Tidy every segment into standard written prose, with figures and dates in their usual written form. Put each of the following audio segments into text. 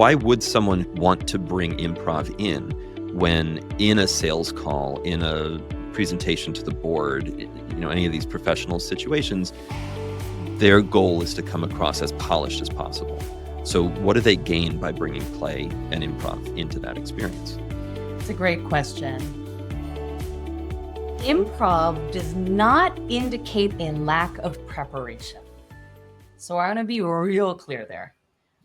why would someone want to bring improv when in a sales call, in a presentation to the board, any of these professional situations, their goal is to come across as polished as possible? So what do they gain by bringing play and improv into that experience? It's a great question. Improv does not indicate a lack of preparation. So I want to be real clear there.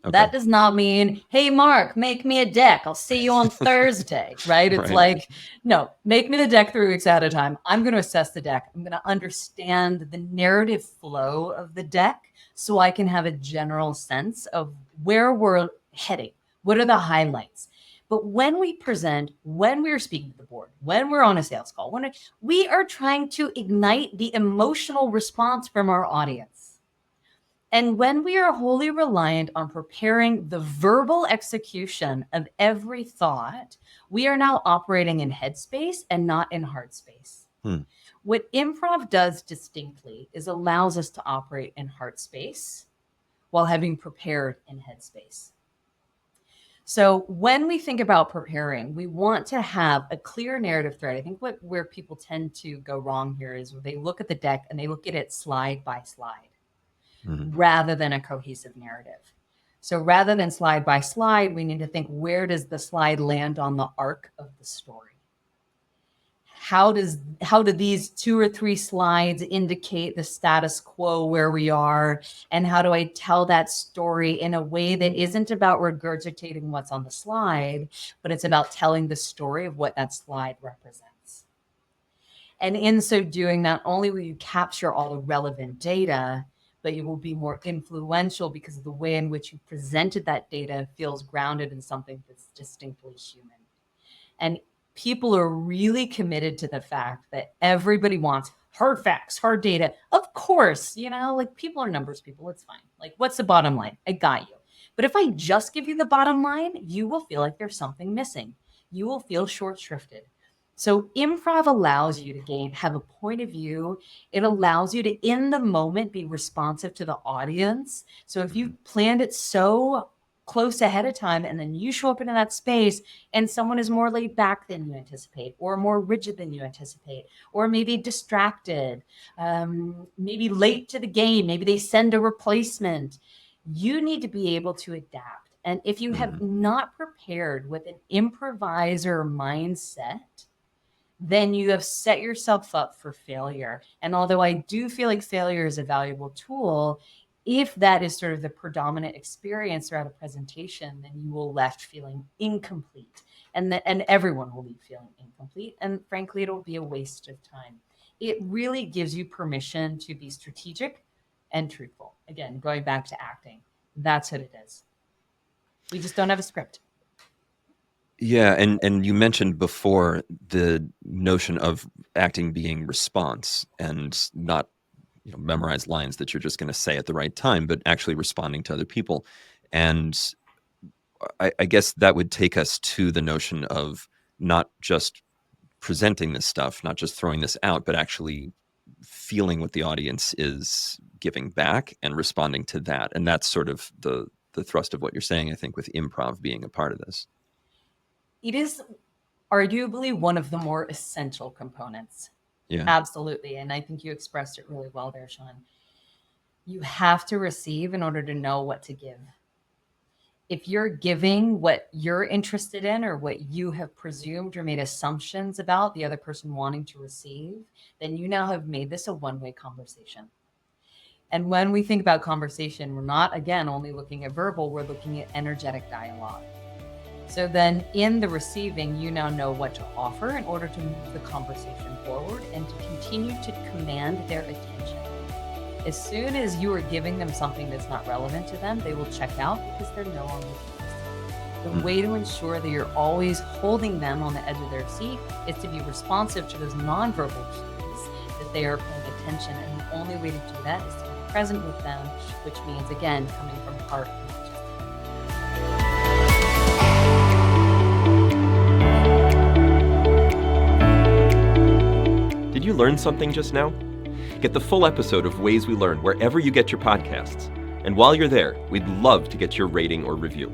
Okay. That does not mean, hey, Mark, make me a deck. I'll see you on Thursday, right? It's like, no, make me the deck 3 weeks at a time. I'm going to assess the deck. I'm going to understand the narrative flow of the deck so I can have a general sense of where we're heading. What are the highlights? But when we present, when we're speaking to the board, when we're on a sales call, when we are trying to ignite the emotional response from our audience. And when we are wholly reliant on preparing the verbal execution of every thought, we are now operating in headspace and not in heart space. What improv does distinctly is allows us to operate in heart space while having prepared in headspace. So when we think about preparing, we want to have a clear narrative thread. I think where people tend to go wrong here is they look at the deck and they look at it slide by slide. Rather than a cohesive narrative. So rather than slide by slide, we need to think, where does the slide land on the arc of the story? How do these 2 or 3 slides indicate the status quo where we are? And how do I tell that story in a way that isn't about regurgitating what's on the slide, but it's about telling the story of what that slide represents? And in so doing, not only will you capture all the relevant data, but you will be more influential because of the way in which you presented that data feels grounded in something that's distinctly human. And people are really committed to the fact that everybody wants hard facts, hard data. Of course, people are numbers people. It's fine. Like, what's the bottom line? I got you. But if I just give you the bottom line, you will feel like there's something missing. You will feel short-shrifted. So improv allows you to have a point of view. It allows you to, in the moment, be responsive to the audience. So if you planned it so close ahead of time and then you show up into that space and someone is more laid back than you anticipate, or more rigid than you anticipate, or maybe distracted, maybe late to the game, maybe they send a replacement, you need to be able to adapt. And if you have not prepared with an improviser mindset, then you have set yourself up for failure. And although I do feel like failure is a valuable tool, if that is sort of the predominant experience throughout a presentation, then you will left feeling incomplete. And everyone will be feeling incomplete. And frankly, it'll be a waste of time. It really gives you permission to be strategic and truthful. Again, going back to acting, that's what it is. We just don't have a script. Yeah, and you mentioned before the notion of acting being response and not memorize lines that you're just going to say at the right time, but actually responding to other people. And I guess that would take us to the notion of not just presenting this stuff, not just throwing this out, but actually feeling what the audience is giving back and responding to that. And that's sort of the thrust of what you're saying, I think, with improv being a part of this. It is arguably one of the more essential components. Yeah. Absolutely. And I think you expressed it really well there, Sean. You have to receive in order to know what to give. If you're giving what you're interested in or what you have presumed or made assumptions about the other person wanting to receive, then you now have made this a one-way conversation. And when we think about conversation, we're not, again, only looking at verbal, we're looking at energetic dialogue. So then in the receiving, you now know what to offer in order to move the conversation forward and to continue to command their attention. As soon as you are giving them something that's not relevant to them, they will check out because they're no longer interested. The way to ensure that you're always holding them on the edge of their seat is to be responsive to those nonverbal cues that they are paying attention. And the only way to do that is to be present with them, which means, again, coming from heart. Did you learn something just now? Get the full episode of Ways We Learn wherever you get your podcasts. And while you're there, we'd love to get your rating or review.